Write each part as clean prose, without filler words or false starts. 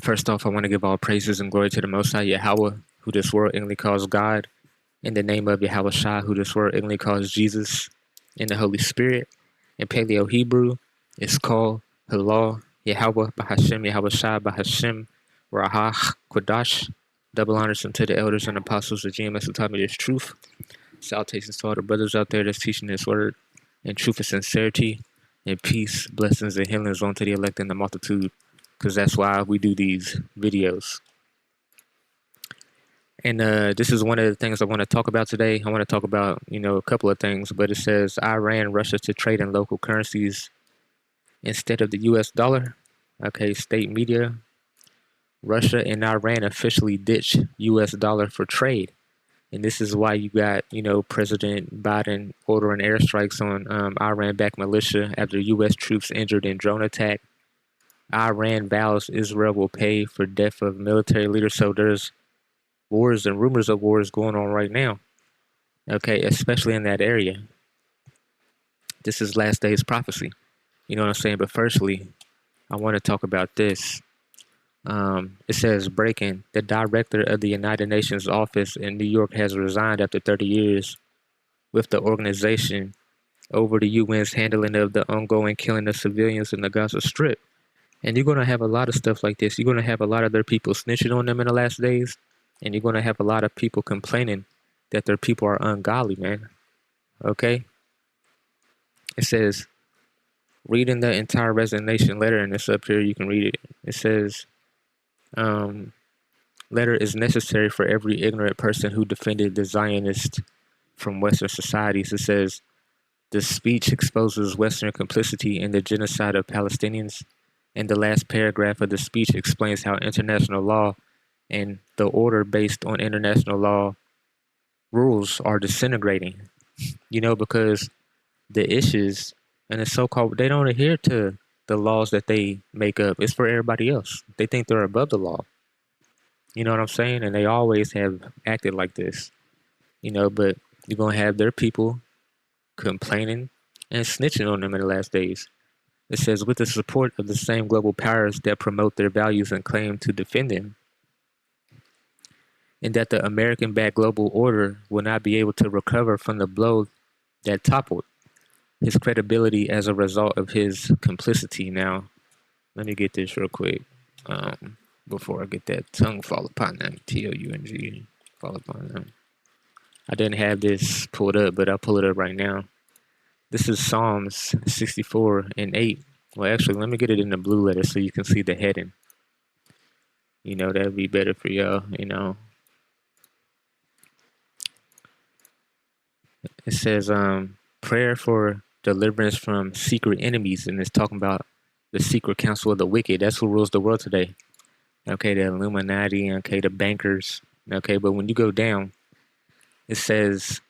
First off, I want to give all praises and glory to the Most High Yahawah, who this world ignorantly calls God, in the name of YAHAWASHI, who this world ignorantly calls Jesus, in the Holy Spirit. In Paleo Hebrew, it's called Halal Yahawah Bahashem Yahawashai Bahashem Rahach Kodash. Double honors unto the elders and apostles of GMS who taught me this truth. Salutations to all the brothers out there that's teaching this word in truth and sincerity, and peace, blessings, and healings unto the elect and the multitude, because that's why we do these videos. And this is one of the things I want to talk about today. I want to talk about, a couple of things, but it says Iran rushes to trade in local currencies instead of the US dollar. Okay, state media. Russia and Iran officially ditched US dollar for trade. And this is why you got, President Biden ordering airstrikes on Iran-backed militia after US troops injured in drone attack. Iran vows Israel will pay for death of military leaders. So there's wars and rumors of wars going on right now. Okay, especially in that area. This is last days prophecy. You know what I'm saying? But firstly, I want to talk about this. It says breaking. The director of the United Nations office in New York has resigned after 30 years with the organization over the UN's handling of the ongoing killing of civilians in the Gaza Strip. And you're going to have a lot of stuff like this. You're going to have a lot of their people snitching on them in the last days. And you're going to have a lot of people complaining that their people are ungodly, man. Okay? It says, reading the entire resignation letter, and it's up here, you can read it. It says, letter is necessary for every ignorant person who defended the Zionists from Western societies. It says, the speech exposes Western complicity in the genocide of Palestinians. And the last paragraph of the speech explains how international law and the order based on international law rules are disintegrating, because the issues and the so-called, they don't adhere to the laws that they make up. It's for everybody else. They think they're above the law. You know what I'm saying? And they always have acted like this, but you're going to have their people complaining and snitching on them in the last days. It says, with the support of the same global powers that promote their values and claim to defend them, and that the American-backed global order will not be able to recover from the blow that toppled his credibility as a result of his complicity. Now, let me get this real quick before I get that tongue fall upon them. T-O-U-N-G, fall upon them. I didn't have this pulled up, but I'll pull it up right now. This is Psalms 64 and 8. Well, actually, let me get it in the blue letter so you can see the heading. That'd be better for y'all, It says, prayer for deliverance from secret enemies, and it's talking about the secret council of the wicked. That's who rules the world today. Okay, the Illuminati, okay, the bankers. Okay, but when you go down, it says,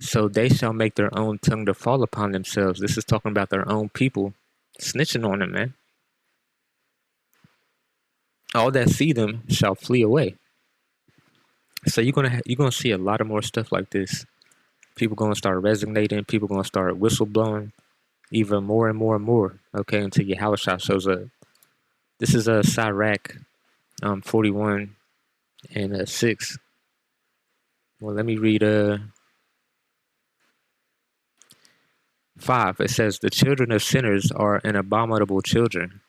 so they shall make their own tongue to fall upon themselves. This is talking about their own people snitching on them, man. All that see them shall flee away. So you're gonna see a lot of more stuff like this. People gonna start resignating. People gonna start whistleblowing, even more and more and more. Okay, until Yahawashi shows up. This is a Sirach 41 and 6. Well, let me read 5. It says, the children of sinners are an abominable children,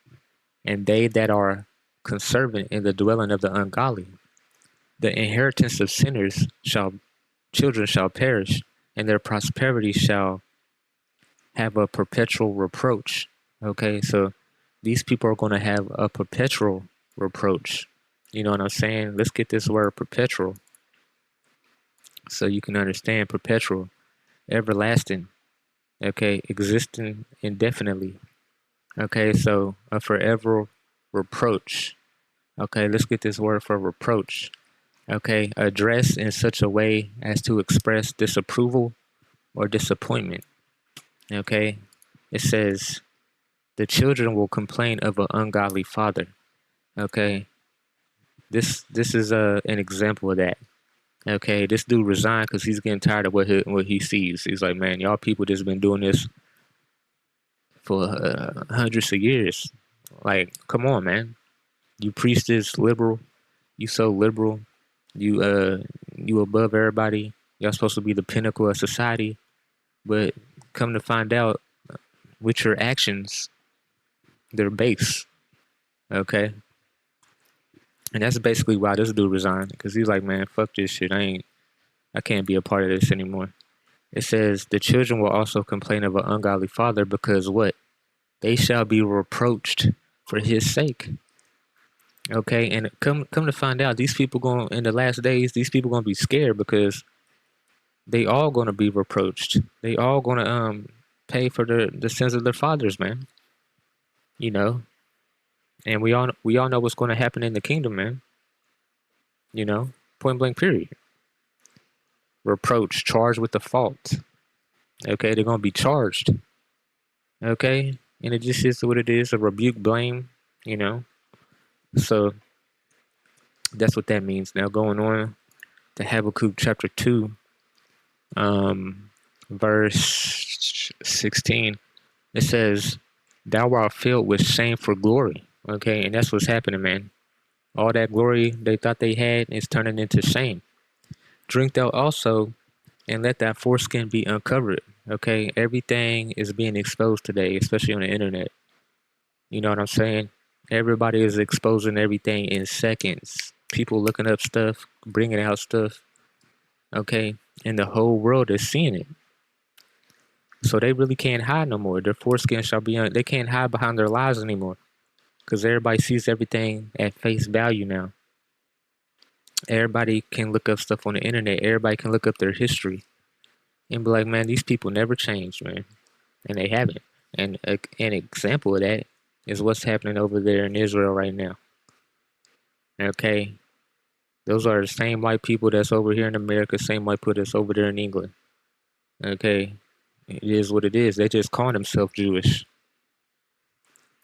and they that are conservant in the dwelling of the ungodly. The inheritance of sinners children shall perish, and their prosperity shall have a perpetual reproach. Okay, so these people are going to have a perpetual reproach. You know what I'm saying? Let's get this word perpetual so you can understand. Perpetual, everlasting, okay, existing indefinitely. Okay, so a forever reproach. Okay, let's get this word for reproach. Okay, addressed in such a way as to express disapproval or disappointment. Okay, it says, the children will complain of an ungodly father. Okay, this is an example of that. Okay, this dude resigned because he's getting tired of what he sees. He's like, man, y'all people just been doing this for hundreds of years. Like, come on, man. You preach this liberal. You so liberal. You above everybody. Y'all supposed to be the pinnacle of society. But come to find out, with your actions, they're base. Okay. And that's basically why this dude resigned. Because he's like, man, fuck this shit. I can't be a part of this anymore. It says the children will also complain of an ungodly father because what? They shall be reproached for his sake. Okay, and come to find out, these people going in the last days, these people gonna be scared because they all gonna be reproached. They all gonna pay for the sins of their fathers, man. You know, and we all know what's gonna happen in the kingdom, man. You know, point blank, period. Reproach, charged with the fault. Okay, they're gonna be charged. Okay, and it just is what it is, a rebuke, blame. You know, so that's what that means. Now going on to Habakkuk chapter 2, verse 16, it says, thou art filled with shame for glory. Okay, and that's what's happening, man. All that glory they thought they had is turning into shame. Drink thou also, and let that foreskin be uncovered. Okay, everything is being exposed today, especially on the internet. You know what I'm saying? Everybody is exposing everything in seconds. People looking up stuff, bringing out stuff. Okay, and the whole world is seeing it. So they really can't hide no more. Their foreskin shall be they can't hide behind their lies anymore. Because everybody sees everything at face value now. Everybody can look up stuff on the internet. Everybody can look up their history and be like, man, these people never changed, man. And they haven't. And an example of that is what's happening over there in Israel right now. Okay? Those are the same white people that's over here in America, same white people that's over there in England. Okay? It is what it is. They just call themselves Jewish.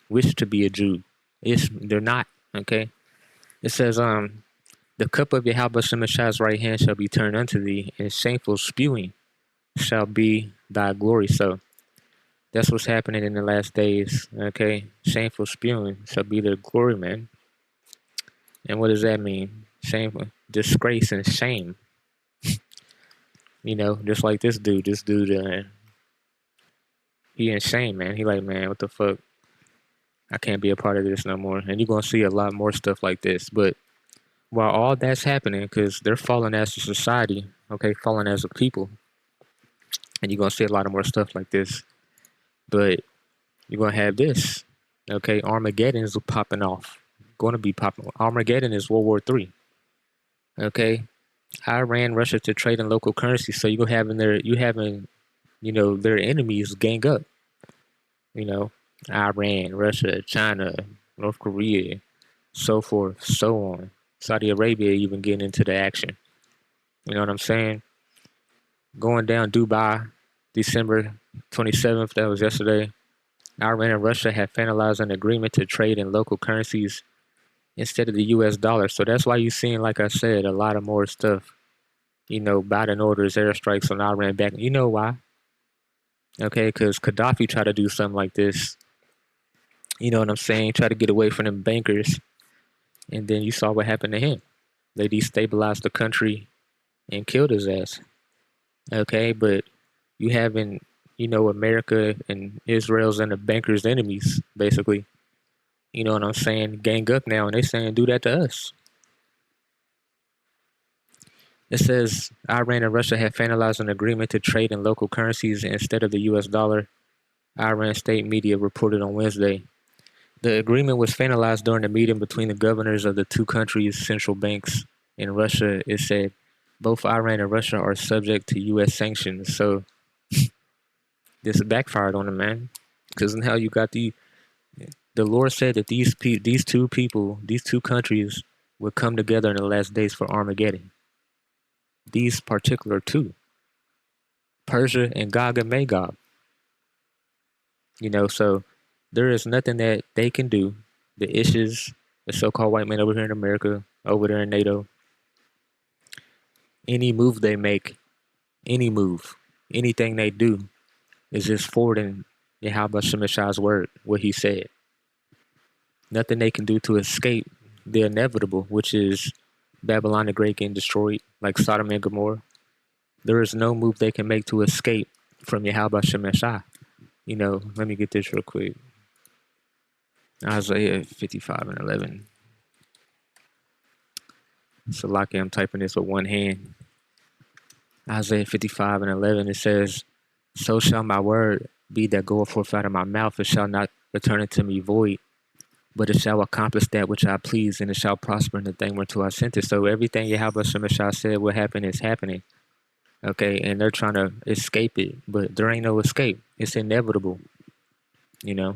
Wish to be a Jew. They're not. Okay? It says, the cup of YAHAWASHI's right hand shall be turned unto thee, and shameful spewing shall be thy glory. So that's what's happening in the last days. Okay, shameful spewing shall be their glory, man. And what does that mean? Shameful, disgrace, and shame. You know, just like this dude. This dude, he in shame, man. He like, man, what the fuck? I can't be a part of this no more. And you're gonna see a lot more stuff like this, but while all that's happening, because they're falling as a society, okay, falling as a people, and you're gonna see a lot of more stuff like this. But you're gonna have this, okay? Armageddon is popping off, going to be popping. Armageddon is World War III, okay? Iran, Russia to trade in local currency, so you're having their enemies gang up. You know, Iran, Russia, China, North Korea, so forth, so on. Saudi Arabia even getting into the action. You know what I'm saying? Going down Dubai, December 27th, that was yesterday. Iran and Russia have finalized an agreement to trade in local currencies instead of the US dollar. So that's why you're seeing, like I said, a lot of more stuff. You know, Biden orders airstrikes on Iran back. You know why? Okay, because Gaddafi tried to do something like this. You know what I'm saying? Try to get away from them bankers. And then you saw what happened to him. They destabilized the country and killed his ass. Okay, but you having, America and Israel's and the bankers' enemies, basically. You know what I'm saying? Gang up now, and they saying do that to us. It says Iran and Russia have finalized an agreement to trade in local currencies instead of the US dollar. Iran state media reported on Wednesday. The agreement was finalized during a meeting between the governors of the two countries' central banks. In Russia, it said both Iran and Russia are subject to U.S. sanctions. So this backfired on them, man. Because now you got the Lord said that these two countries would come together in the last days for Armageddon. These particular two, Persia and Gog and Magog. So there is nothing that they can do. The issues, the so-called white men over here in America, over there in NATO, any move they make, anything they do is just forwarding Yahawah Shemashai's word, what he said. Nothing they can do to escape the inevitable, which is Babylon the Great getting destroyed, like Sodom and Gomorrah. There is no move they can make to escape from YAHAWASHI. Let me get this real quick. Isaiah 55 and 11. So, like I'm typing this with one hand. Isaiah 55 and 11, it says, "So shall my word be that goeth forth out of my mouth. It shall not return unto me void, but it shall accomplish that which I please, and it shall prosper in the thing whereto I sent it." So everything Yahweh Shemashah said will happen is happening. Okay, and they're trying to escape it, but there ain't no escape. It's inevitable. You know.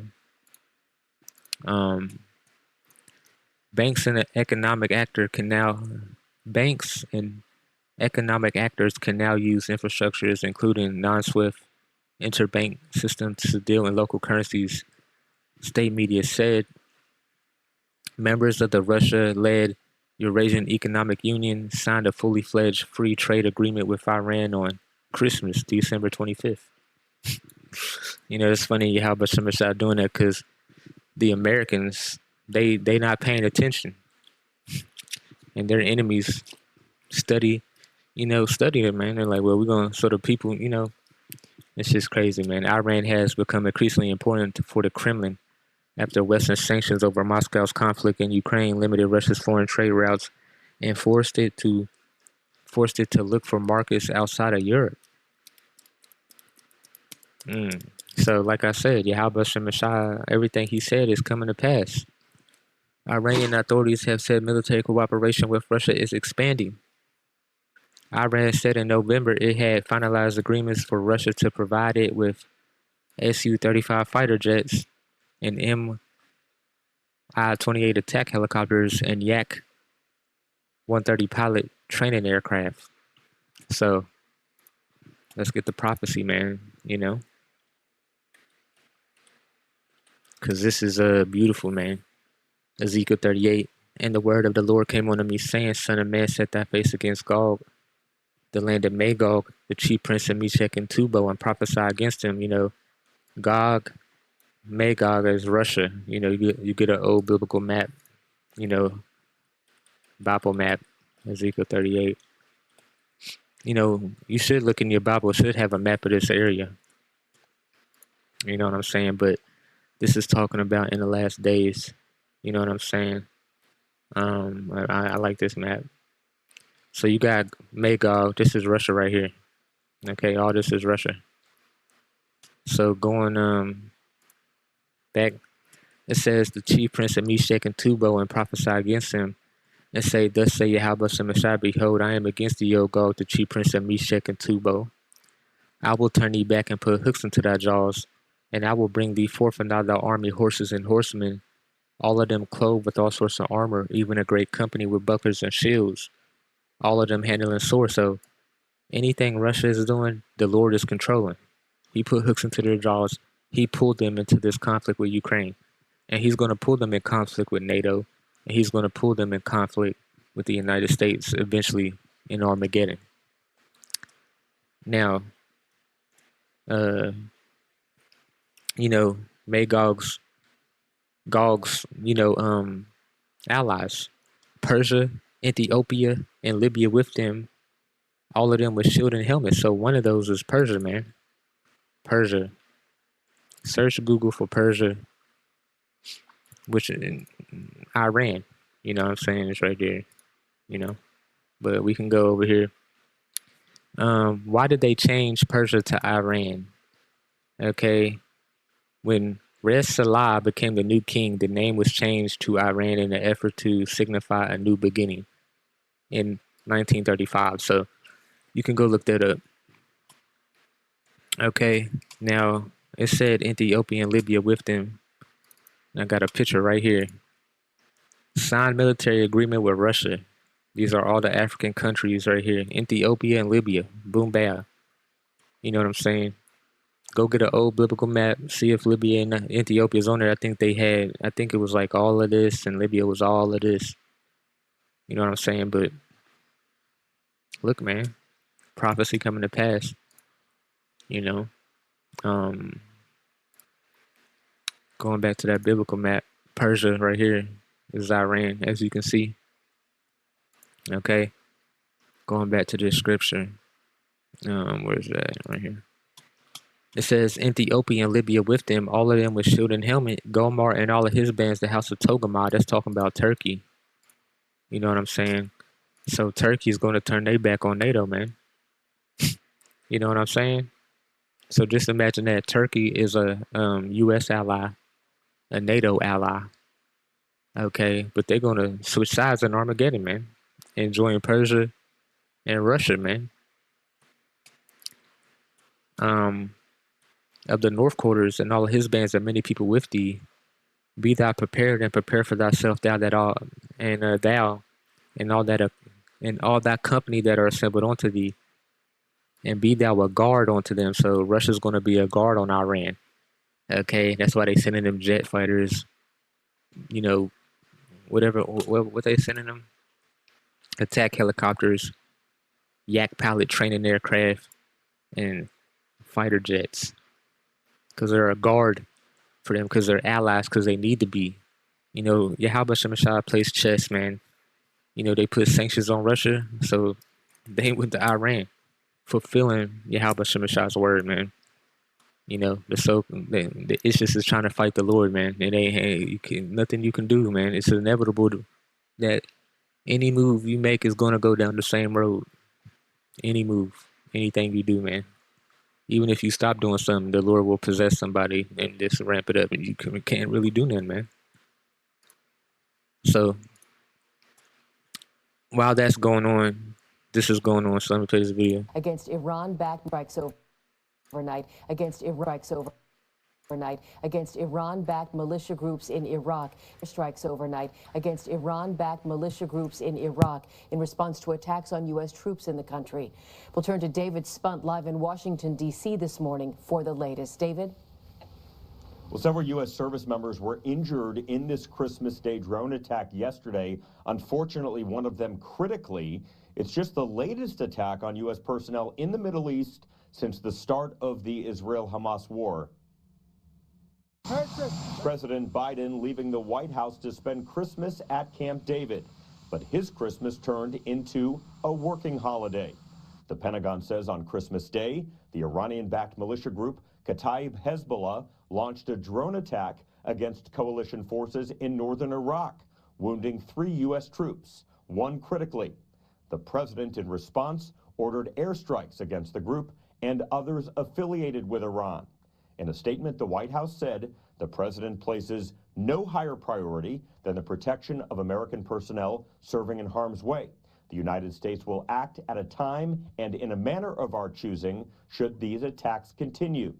Banks and economic actor can now banks and economic actors can now use infrastructures including non-SWIFT interbank systems to deal in local currencies. State media said members of the Russia-led Eurasian Economic Union signed a fully fledged free trade agreement with Iran on Christmas, December 25th. It's funny how Bashar doing that because the Americans, they not paying attention. And their enemies study it, man. They're like, well, we're going to, so the people, it's just crazy, man. Iran has become increasingly important for the Kremlin after Western sanctions over Moscow's conflict in Ukraine limited Russia's foreign trade routes and forced it to look for markets outside of Europe. So, like I said, Yahweh Shemashah, everything he said is coming to pass. Iranian authorities have said military cooperation with Russia is expanding. Iran said in November it had finalized agreements for Russia to provide it with Su-35 fighter jets and Mi-28 attack helicopters and Yak-130 pilot training aircraft. So let's get the prophecy, man, because this is beautiful, man. Ezekiel 38, and the word of the Lord came unto me, saying, Son of man, set thy face against Gog, the land of Magog, the chief prince of Meshech and Tubal, and prophesy against him. Gog, Magog is Russia. You get an old biblical map, Bible map, Ezekiel 38. You should look in your Bible, should have a map of this area. You know what I'm saying? But this is talking about in the last days. You know what I'm saying? I like this map. So you got Magog. This is Russia right here. Okay, all this is Russia. So going back, it says the chief prince of Meshech and Tubal and prophesy against him and say, Thus say Yahweh Shemashah, behold, I am against thee, O Gog, the chief prince of Meshech and Tubal. I will turn thee back and put hooks into thy jaws, and I will bring thee forth and thy army, horses and horsemen, all of them clothed with all sorts of armor, even a great company with bucklers and shields, all of them handling swords. So anything Russia is doing, the Lord is controlling. He put hooks into their jaws. He pulled them into this conflict with Ukraine. And he's going to pull them in conflict with NATO. And he's going to pull them in conflict with the United States eventually in Armageddon. Now, Magog's allies, Persia, Ethiopia, and Libya with them, all of them with shield and helmet. So one of those is Persia, man. Persia. Search Google for Persia, which is Iran. You know what I'm saying? It's right there. But we can go over here. Why did they change Persia to Iran? Okay. When Res Salah became the new king, the name was changed to Iran in an effort to signify a new beginning in 1935. So you can go look that up. Okay, now it said Ethiopia and Libya with them. I got a picture right here. Signed military agreement with Russia. These are all the African countries right here. Ethiopia and Libya. Boom, bam. You know what I'm saying? Go get an old biblical map. See if Libya and Ethiopia is on there. I think it was like all of this and Libya was all of this. You know what I'm saying? But look, man. Prophecy coming to pass. Going back to that biblical map. Persia right here is Iran, as you can see. Okay, going back to the scripture. Where's that? Right here. It says Ethiopia and Libya with them, all of them with shield and helmet. Gomar and all of his bands, the house of Togarmah. That's talking about Turkey. You know what I'm saying? So Turkey's going to turn their back on NATO, man. You know what I'm saying? So just imagine that Turkey is a U.S. ally, a NATO ally. Okay, but they're going to switch sides in Armageddon, man, and join Persia and Russia, man. Of the North Quarters and all of his bands and many people with thee, be thou prepared and prepare for thyself, thou that all and thou and all that and all that company that are assembled unto thee, and be thou a guard unto them. So Russia's going to be a guard on Iran. Okay, that's why they sending them jet fighters. You know, whatever what they sending them, attack helicopters, yak pilot training aircraft, and fighter jets, because they're a guard for them, because they're allies, because they need to be. You know, YAHAWASHI plays chess, man. You know, they put sanctions on Russia, so they went to Iran, fulfilling YAHAWASHI's word, man. You know, the ISIS is trying to fight the Lord, man. It ain't nothing you can do, man. It's inevitable that any move you make is gonna go down the same road. Any move, anything you do, man. Even if you stop doing something, the Lord will possess somebody and just ramp it up, and you can't really do nothing, man. So while that's going on, this is going on. So let me play this video. Against Iran-backed strikes overnight. Against Iran-backed militia groups in Iraq. Strikes overnight against Iran-backed militia groups in Iraq in response to attacks on U.S. troops in the country. We'll turn to David Spunt live in Washington, D.C. this morning for the latest. David? Well, several U.S. service members were injured in this Christmas Day drone attack yesterday. Unfortunately, one of them critically. It's just the latest attack on U.S. personnel in the Middle East since the start of the Israel-Hamas war. President Biden leaving the White House to spend Christmas at Camp David, but his Christmas turned into a working holiday. The Pentagon says on Christmas Day, the Iranian-backed militia group Kataib Hezbollah launched a drone attack against coalition forces in northern Iraq, wounding 3 U.S. troops, 1 critically. The president, in response, ordered airstrikes against the group and others affiliated with Iran. In a statement, the White House said the president places no higher priority than the protection of American personnel serving in harm's way. The United States will act at a time and in a manner of our choosing should these attacks continue.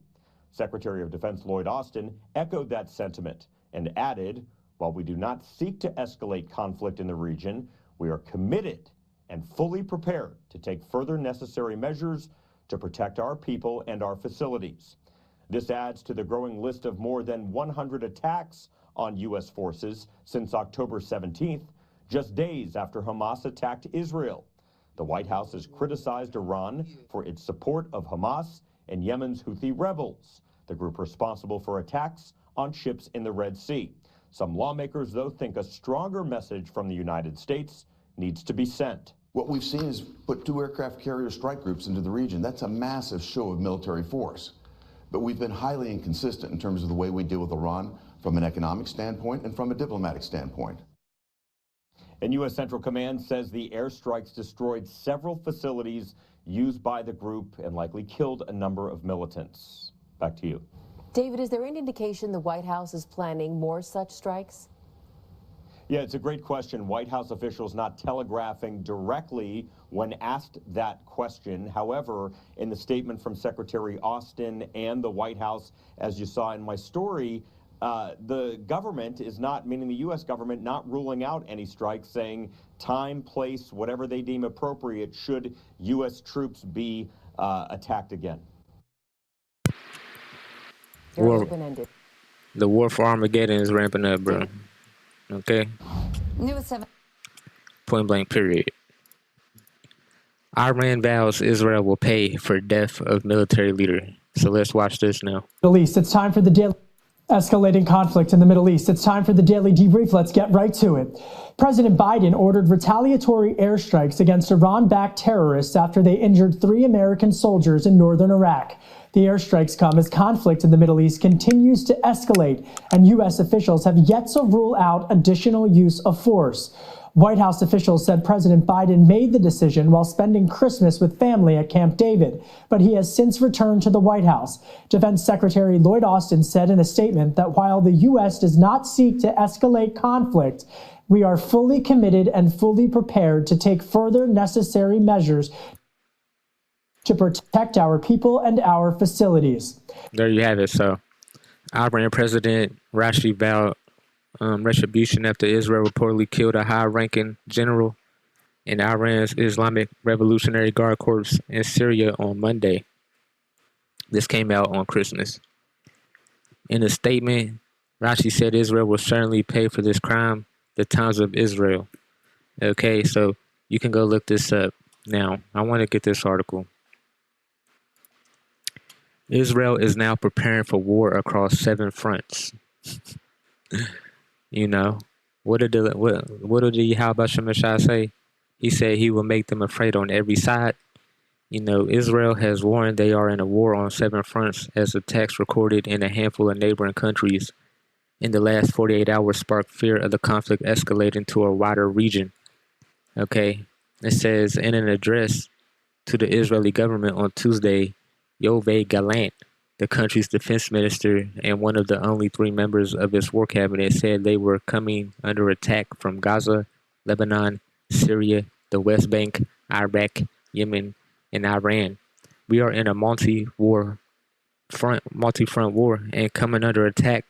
Secretary of Defense Lloyd Austin echoed that sentiment and added, while we do not seek to escalate conflict in the region, we are committed and fully prepared to take further necessary measures to protect our people and our facilities. This adds to the growing list of more than 100 attacks on U.S. forces since October 17th, just days after Hamas attacked Israel. The White House has criticized Iran for its support of Hamas and Yemen's Houthi rebels, the group responsible for attacks on ships in the Red Sea. Some lawmakers, though, think a stronger message from the United States needs to be sent. What we've seen is put 2 aircraft carrier strike groups into the region. That's a massive show of military force. But we've been highly inconsistent in terms of the way we deal with Iran from an economic standpoint and from a diplomatic standpoint. And U.S. Central Command says the airstrikes destroyed several facilities used by the group and likely killed a number of militants. Back to you. David, is there any indication the White House is planning more such strikes? Yeah, it's a great question. White House officials not telegraphing directly when asked that question. However, in the statement from Secretary Austin and the White House, as you saw in my story, the government is not, meaning the U.S. government, not ruling out any strikes, saying time, place, whatever they deem appropriate should U.S. troops be attacked again. The war for Armageddon is ramping up, bro. Okay? Point blank, period. Iran vows Israel will pay for death of military leader. So let's watch this now. Elise, it's time for the daily. Escalating conflict in the Middle East. It's time for the Daily Debrief. Let's get right to it. President Biden ordered retaliatory airstrikes against Iran-backed terrorists after they injured 3 American soldiers in northern Iraq. The airstrikes come as conflict in the Middle East continues to escalate, and U.S. officials have yet to rule out additional use of force. White House officials said President Biden made the decision while spending Christmas with family at Camp David, but he has since returned to the White House. Defense Secretary Lloyd Austin said in a statement that while the U.S. does not seek to escalate conflict, we are fully committed and fully prepared to take further necessary measures to protect our people and our facilities. There you have it. So, Iran President Rashi vowed retribution after Israel reportedly killed a high-ranking general in Iran's Islamic Revolutionary Guard Corps in Syria on Monday. This came out on Christmas. In a statement, Rashi said Israel will certainly pay for this crime, the Times of Israel. Okay, so you can go look this up. Now, I want to get this article. Israel is now preparing for war across 7 fronts. You know, what did the YAHAWASHI say? He said he will make them afraid on every side. You know, Israel has warned they are in a war on 7 fronts as attacks recorded in a handful of neighboring countries in the last 48 hours sparked fear of the conflict escalating to a wider region. Okay, it says in an address to the Israeli government on Tuesday, Yoav Gallant, the country's defense minister and one of the only 3 members of its war cabinet, said they were coming under attack from Gaza, Lebanon, Syria, the West Bank, Iraq, Yemen, and Iran. We are in a multi-front war and coming under attack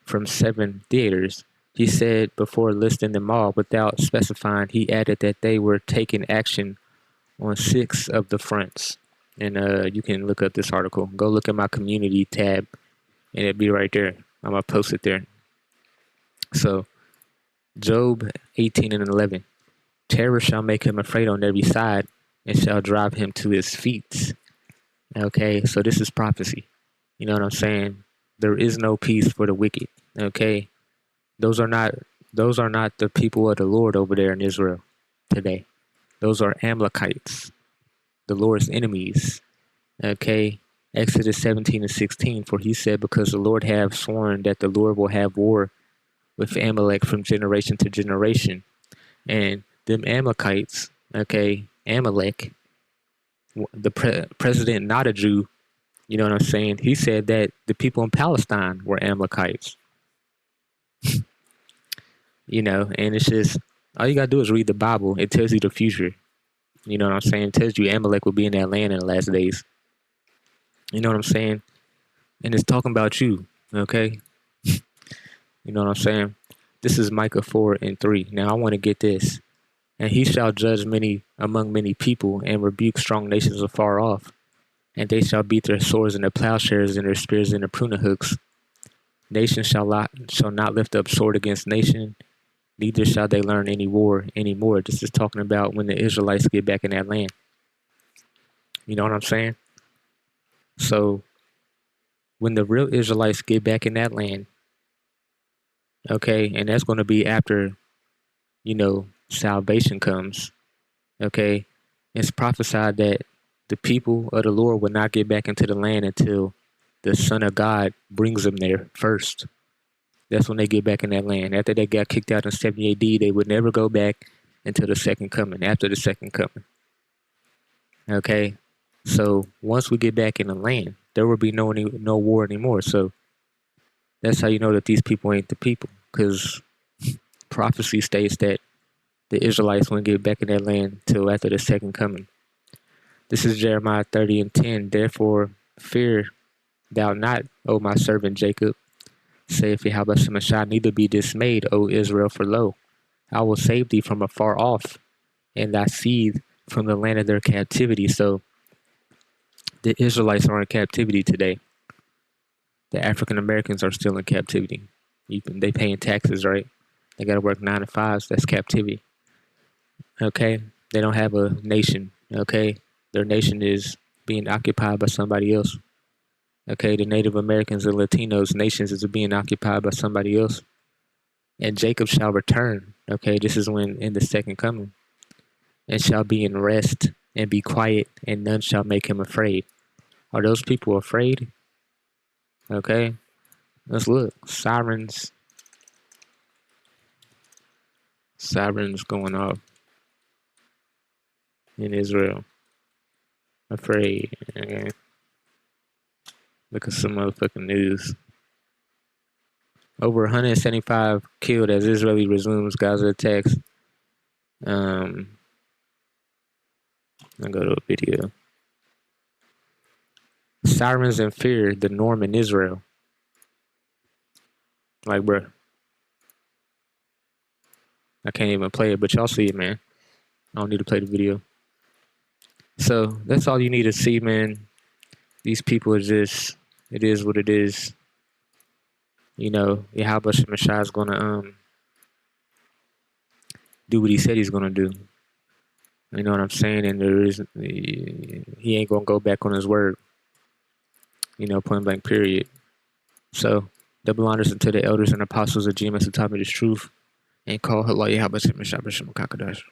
from 7 theaters. He said before listing them all without specifying. He added that they were taking action on 6 of the fronts. And you can look up this article. Go look at my community tab, and it'll be right there. I'm going to post it there. So, Job 18 and 11. Terror shall make him afraid on every side, and shall drive him to his feet. Okay, so this is prophecy. You know what I'm saying? There is no peace for the wicked. Okay, those are not the people of the Lord over there in Israel today. Those are Amalekites, the Lord's enemies. Okay, Exodus 17 and 16. For he said, because the Lord have sworn that the Lord will have war with Amalek from generation to generation. And them Amalekites, okay, Amalek, the president, not a Jew, you know what I'm saying? He said that the people in Palestine were Amalekites. You know, and it's just, all you got to do is read the Bible. It tells you the future. You know what I'm saying? It tells you Amalek will be in that land in the last days. You know what I'm saying? And it's talking about you, okay? You know what I'm saying? This is Micah 4 and 3. Now I want to get this. And he shall judge many among many people and rebuke strong nations afar off. And they shall beat their swords and their plowshares and their spears and their pruning hooks. Nation shall not lift up sword against nation, neither shall they learn any war anymore. This is talking about when the Israelites get back in that land. You know what I'm saying? So, when the real Israelites get back in that land, okay, and that's going to be after, you know, salvation comes, okay, it's prophesied that the people of the Lord will not get back into the land until the Son of God brings them there first. That's when they get back in that land. After they got kicked out in 70 AD, they would never go back until the second coming, after the second coming. Okay? So once we get back in the land, there will be no war anymore. So that's how you know that these people ain't the people. Because prophecy states that the Israelites won't get back in that land till after the second coming. This is Jeremiah 30 and 10. Therefore, fear thou not, O my servant Jacob, saith Yahawah, neither be dismayed, O Israel, for lo, I will save thee from afar off, and thy seed from the land of their captivity. So the Israelites are in captivity today. The African Americans are still in captivity. They paying taxes, right? They got to work 9 to 5s. That's captivity. Okay? They don't have a nation. Okay? Their nation is being occupied by somebody else. Okay, the Native Americans and Latinos nations is being occupied by somebody else. And Jacob shall return. Okay, this is when in the second coming. And shall be in rest and be quiet, and none shall make him afraid. Are those people afraid? Okay, let's look. Sirens going off in Israel. Afraid. Okay. Look at some motherfucking news. Over 175 killed as Israeli resumes Gaza attacks. I'll go to a video. Sirens and fear, the norm in Israel. Like, bro, I can't even play it, but y'all see it, man. I don't need to play the video. So that's all you need to see, man. These people are just, it is what it is. You know, YAHAWASHI is gonna do what he said he's gonna do. You know what I'm saying? And he ain't gonna go back on his word. You know, point blank, period. So, double honors unto the elders and apostles of GMS who taught me this truth, and call Allah YAHAWASHI.